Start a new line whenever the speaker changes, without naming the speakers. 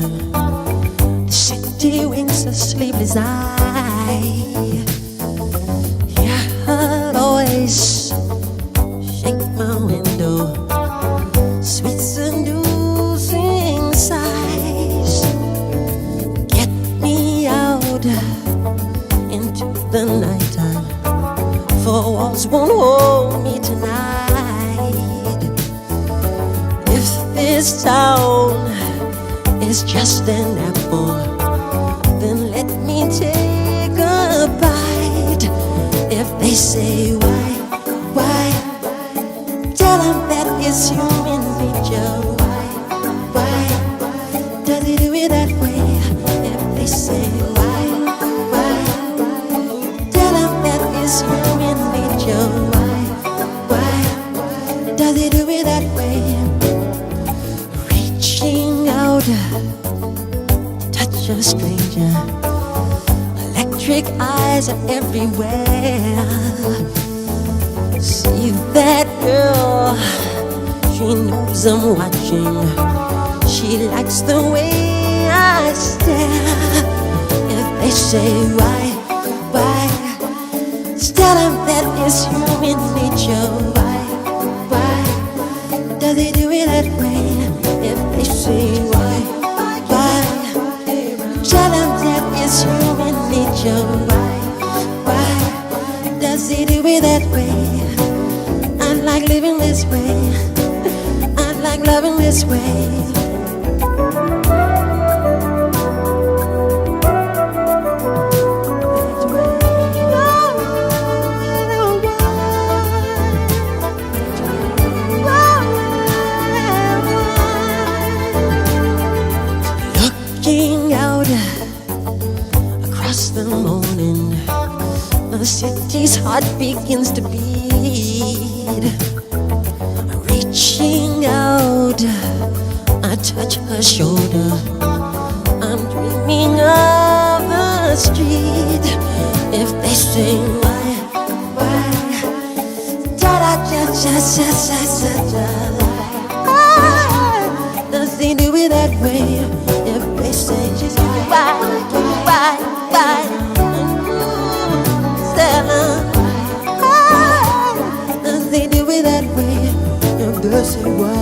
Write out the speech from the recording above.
nighttime. The city winks a sleepless eye. Yeah, I'll always shake my window. Sweet seducing sighs get me out into the nighttime. Four walls won't hold me tonight. If this town is just an apple, then let me take a bite. If they say why, tell them that it's human nature. Why does he do it that way? If they say why, tell them that it's human nature. Why does he do it that way? Reaching out, touch a stranger. Electric eyes are everywhere. See that girl, she knows I'm watching. She likes the way I stare. If they say why, tell them that it's human nature. Why does he do it that way? If they say why, tell them that it's human nature. Why does he do it that way? I like living this way. I like loving this way. Looking out across the morning, the city's heart begins to beat. Reaching out, I touch her shoulder. I'm dreaming of the street. If they say why, does he do it that way? If they say why, does he do it that way? If they say why,